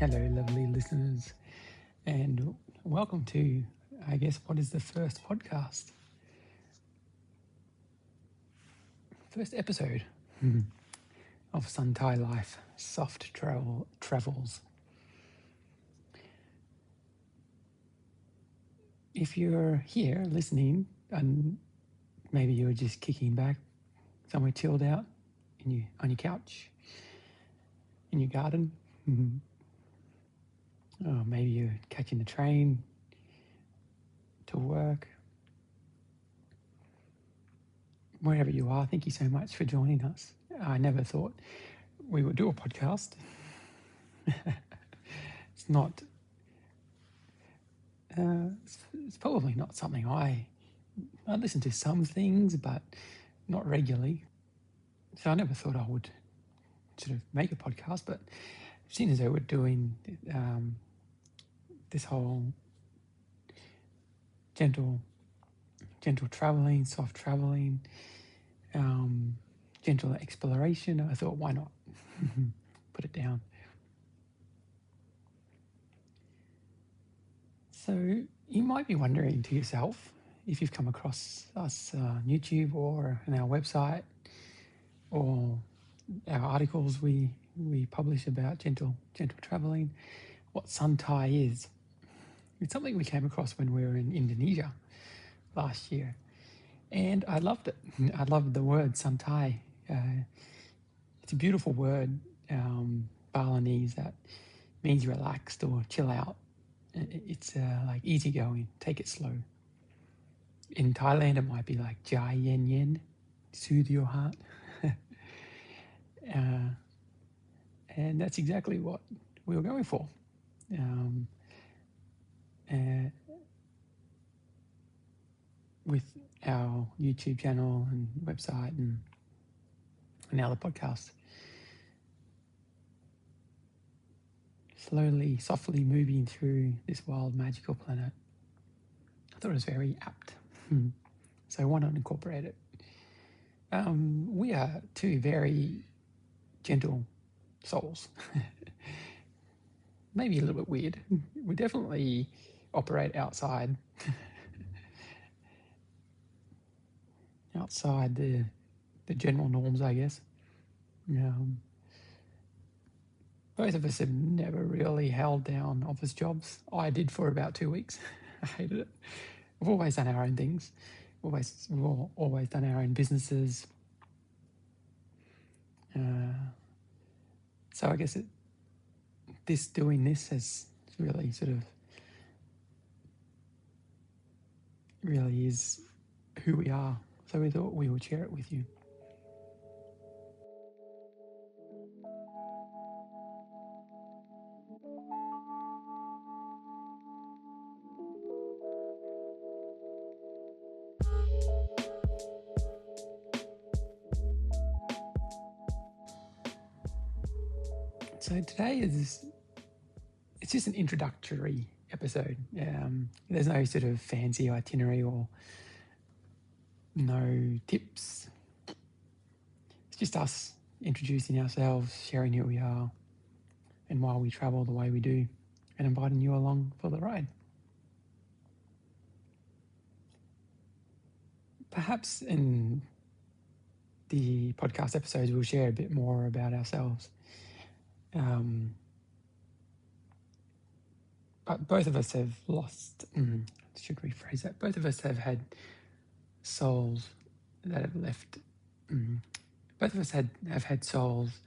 Hello, lovely listeners, and welcome to, I guess, what is the first podcast? First episode of Sun Tai Life Soft Travels. If you're here listening, and maybe you're just kicking back somewhere chilled out on your couch, in your garden, or maybe you're catching the train to work. Wherever you are, thank you so much for joining us. I never thought we would do a podcast. It's not, it's probably not something I listen to some things, but not regularly. So I never thought I would sort of make a podcast, but seeing as though we're doing this whole gentle traveling, soft traveling, gentle exploration, I thought, why not put it down? So you might be wondering to yourself, if you've come across us on YouTube or on our website or our articles we publish about gentle traveling, what Sun Tai is. It's something we came across when we were in Indonesia last year, and I loved it. I loved the word Sun Tai. It's a beautiful word, Balinese, that means relaxed or chill out. It's like easygoing, take it slow. In Thailand, it might be like Jai Yen Yen, soothe your heart. And that's exactly what we were going for. With our YouTube channel and website and now the podcast. Slowly, softly moving through this wild, magical planet. I thought it was very apt. So why not incorporate it? We are two very gentle souls. Maybe a little bit weird. We definitely operate outside the general norms, I guess. Both of us have never really held down office jobs. I did for about 2 weeks. I hated it. We've always done our own things. We've always done our own businesses. So I guess doing this has really really is who we are. So we thought we would share it with you. So today it's just an introductory episode. There's no sort of fancy itinerary or no tips. It's just us introducing ourselves, sharing who we are and why we travel the way we do, and inviting you along for the ride. Perhaps in the podcast episodes we'll share a bit more about ourselves. But both of us have lost, should rephrase that, both of us have had souls that have left, both of us have had souls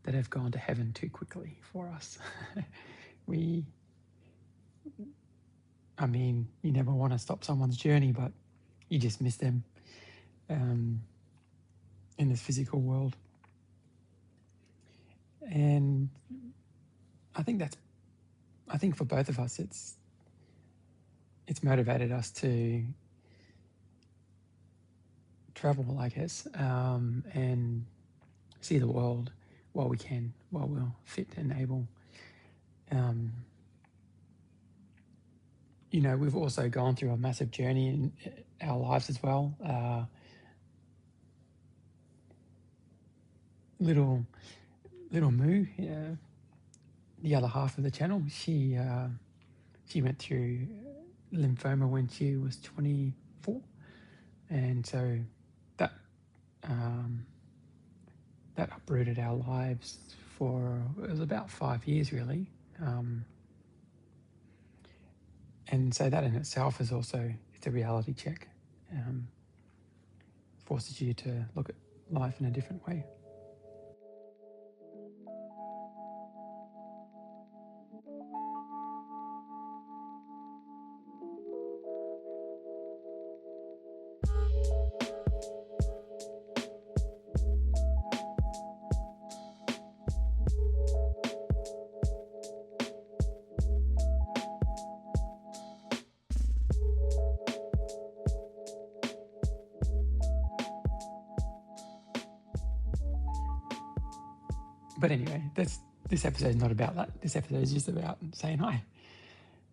that have gone to heaven too quickly for us. You never want to stop someone's journey, but you just miss them in this physical world. And I think for both of us, it's motivated us to travel, I guess, and see the world while we can, while we're fit and able. We've also gone through a massive journey in our lives as well. Little Moo the other half of the channel. She went through lymphoma when she was 24, and so that that uprooted our lives for, it was about 5 years really, and so that in itself is also, it's a reality check, forces you to look at life in a different way. But anyway, this episode is not about that. This episode is just about saying hi.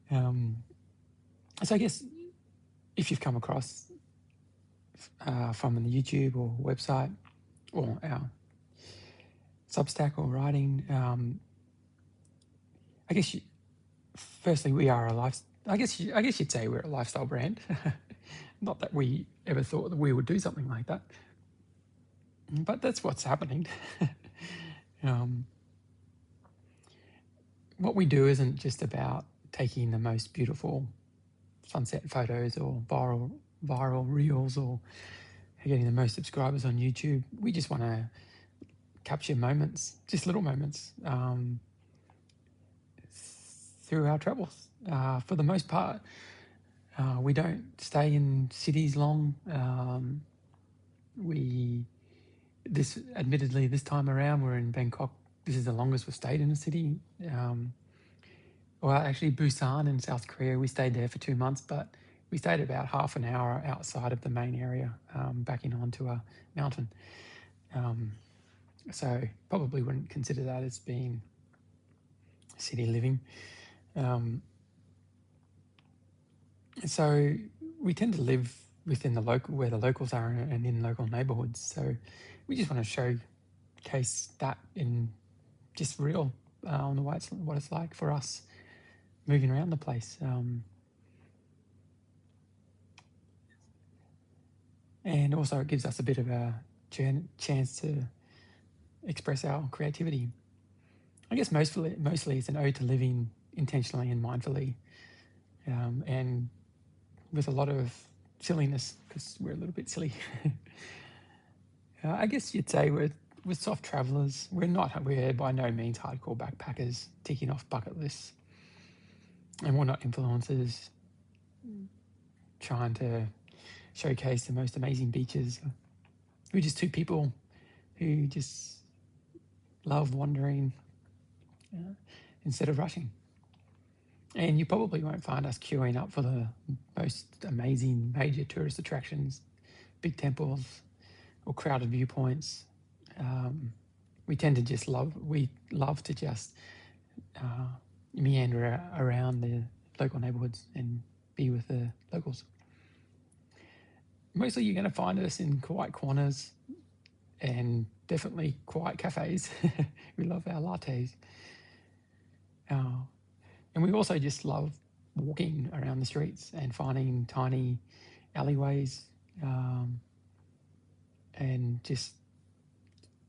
So I guess if you've come across from the YouTube or website or our Substack or writing, I guess firstly we are a life. I guess you'd say we're a lifestyle brand. Not that we ever thought that we would do something like that, but that's what's happening. What we do isn't just about taking the most beautiful sunset photos or viral reels or getting the most subscribers on YouTube. We just want to capture moments, just little moments, through our travels. For the most part, we don't stay in cities long. Admittedly, this time around, we're in Bangkok. This is the longest we've stayed in a city. Well, actually, Busan in South Korea, we stayed there for 2 months, but we stayed about half an hour outside of the main area, backing onto a mountain. So probably wouldn't consider that as being city living. So we tend to live within the local, where the locals are, and in local neighbourhoods. So we just want to showcase that in just real, on what it's like for us moving around the place. And also it gives us a bit of a chance to express our creativity. I guess mostly it's an ode to living intentionally and mindfully, and with a lot of silliness, because we're a little bit silly. I guess you'd say we're soft travellers. We're by no means hardcore backpackers ticking off bucket lists, and we're not influencers trying to showcase the most amazing beaches. We're just two people who just love wandering instead of rushing. And you probably won't find us queuing up for the most amazing major tourist attractions, big temples or crowded viewpoints. We tend to just love to just meander around the local neighbourhoods and be with the locals. Mostly you're going to find us in quiet corners and definitely quiet cafes. We love our lattes. And we also just love walking around the streets and finding tiny alleyways, and just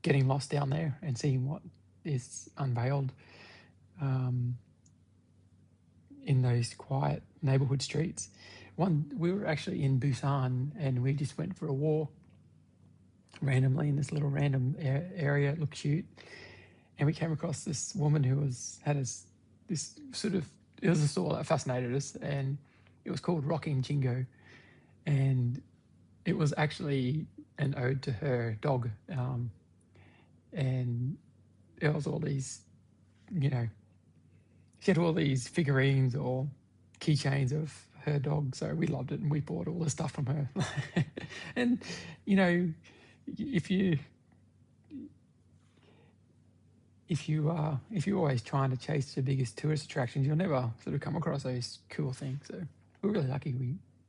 getting lost down there and seeing what is unveiled in those quiet neighbourhood streets. We were actually in Busan and we just went for a walk randomly in this little random area. It looked cute, and we came across this woman who had this sort of, it was a store that fascinated us, and it was called Rocking Jingo, and it was actually an ode to her dog, and it was all these, she had all these figurines or keychains of her dog, so we loved it and we bought all the stuff from her. And if you're always trying to chase the biggest tourist attractions, you'll never sort of come across those cool things. So we're really lucky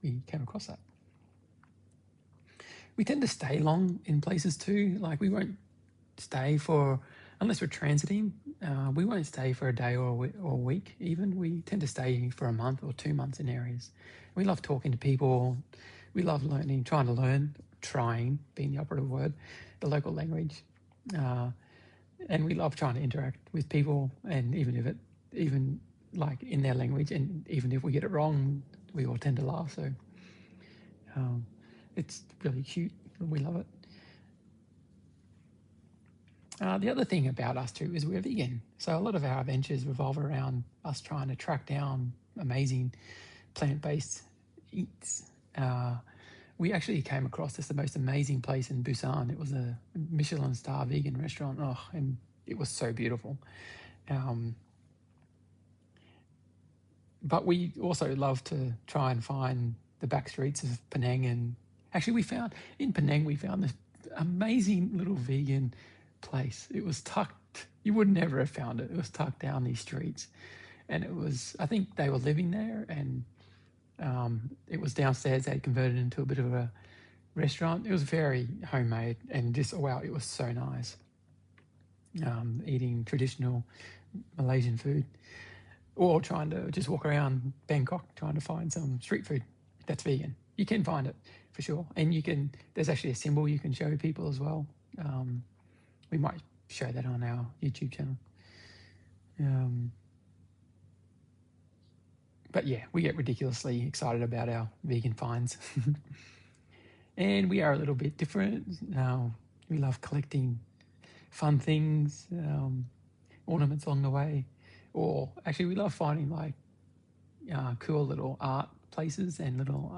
we came across that. We tend to stay long in places too. Like we won't stay for unless we're transiting, we won't stay for a day or a week even. We tend to stay for a month or 2 months in areas. We love talking to people. We love learning, trying being the operative word, the local language. And we love trying to interact with people, and even like in their language, and even if we get it wrong, we all tend to laugh. So it's really cute. We love it. The other thing about us too is we're vegan. So a lot of our adventures revolve around us trying to track down amazing plant-based eats. We actually came across the most amazing place in Busan. It was a Michelin star vegan restaurant. And it was so beautiful. But we also love to try and find the back streets of Penang. And actually we found this amazing little vegan place. It was tucked, you would never have found it. It was tucked down these streets. And I think they were living there, and it was downstairs. They converted it into a bit of a restaurant. It was very homemade, and just, wow, it was so nice. Eating traditional Malaysian food, or trying to just walk around Bangkok trying to find some street food that's vegan. You can find it for sure. And there's actually a symbol you can show people as well. We might show that on our YouTube channel. But yeah, we get ridiculously excited about our vegan finds. And we are a little bit different. We love collecting fun things, ornaments along the way. Or actually, we love finding like cool little art places and little,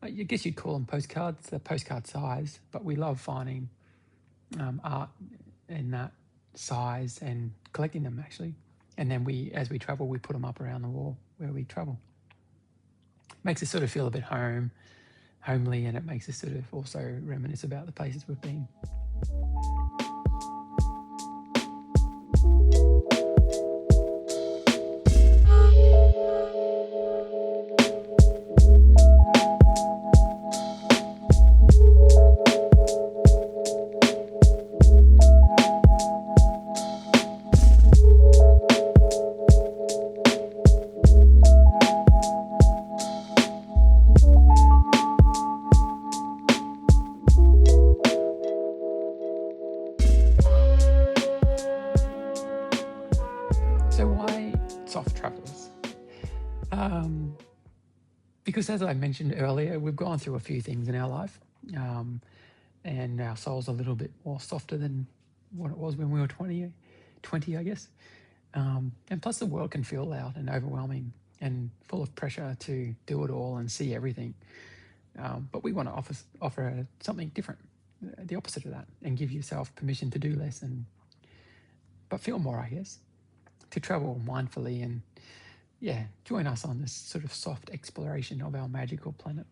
I guess you'd call them postcards. They're postcard size, but we love finding art in that size and collecting them actually. And then as we travel, we put them up around the wall where we travel. Makes us sort of feel a bit homely, and it makes us sort of also reminisce about the places we've been. So why soft travellers? Because as I mentioned earlier, we've gone through a few things in our life, and our soul's a little bit more softer than what it was when we were 20 I guess. And plus the world can feel loud and overwhelming and full of pressure to do it all and see everything. But we want to offer something different, the opposite of that, and give yourself permission to do less but feel more, I guess. To travel mindfully and, join us on this sort of soft exploration of our magical planet.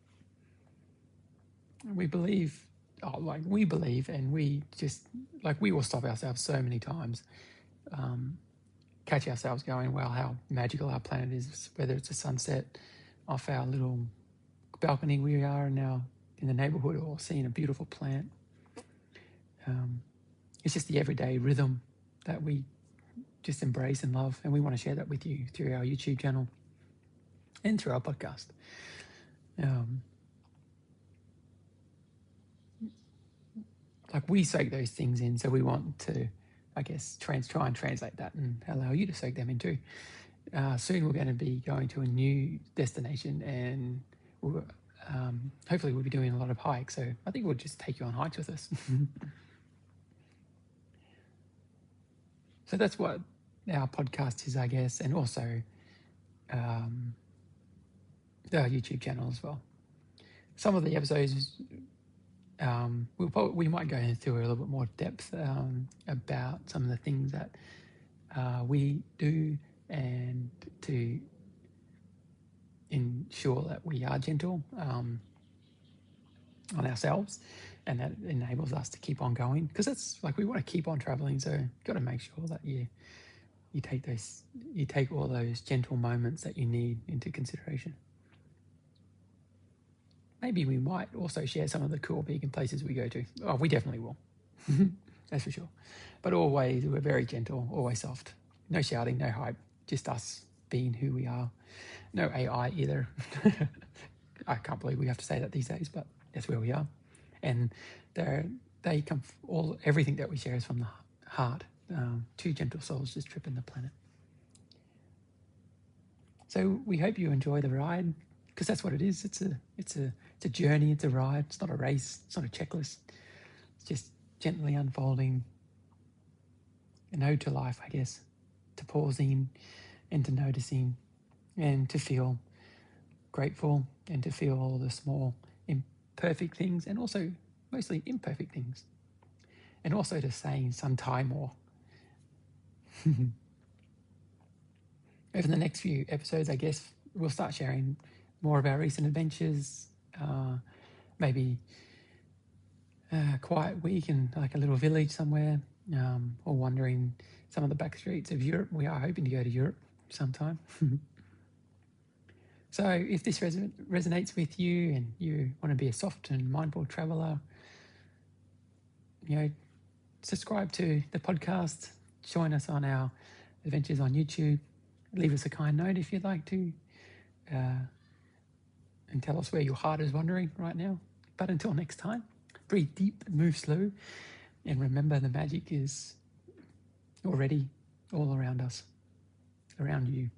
We believe, and we just, we will stop ourselves so many times, catch ourselves going, wow, how magical our planet is, whether it's a sunset off our little balcony we are in the neighborhood, or seeing a beautiful plant. It's just the everyday rhythm that we just embrace and love, and we want to share that with you through our YouTube channel and through our podcast. We soak those things in, so we want to, I guess, try and translate that and allow you to soak them in too. Soon we're going to be going to a new destination, and hopefully we'll be doing a lot of hikes, so I think we'll just take you on hikes with us. So that's what our podcast is, I guess, and also our YouTube channel as well. Some of the episodes, we might go into a little bit more depth about some of the things that we do, and to ensure that we are gentle on ourselves, and that enables us to keep on going, because that's we want to keep on traveling, so you've got to make sure that you take all those gentle moments that you need into consideration. Maybe we might also share some of the cool vegan places we go to. Oh, we definitely will. that's for sure. But always, we're very gentle, always soft. No shouting, no hype, just us being who we are. No AI either. I can't believe we have to say that these days, but that's where we are. And they come, everything that we share is from the heart. Two gentle souls just tripping the planet. So we hope you enjoy the ride, because that's what it is. It's a journey. It's a ride. It's not a race. It's not a checklist. It's just gently unfolding. An ode to life, I guess, to pausing and to noticing and to feel grateful and to feel all the small imperfect things and also mostly imperfect things, and also to saying some time more. Over the next few episodes, I guess we'll start sharing more of our recent adventures, maybe a quiet week in like a little village somewhere, or wandering some of the back streets of Europe. We are hoping to go to Europe sometime. So if this resonates with you and you want to be a soft and mindful traveler, subscribe to the podcast, join us on our adventures on YouTube, leave us a kind note if you'd like to, and tell us where your heart is wandering right now. But until next time, breathe deep, move slow, and remember the magic is already all around us, around you.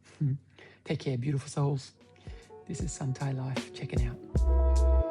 Take care, beautiful souls. This is Sun Tai Life checking out.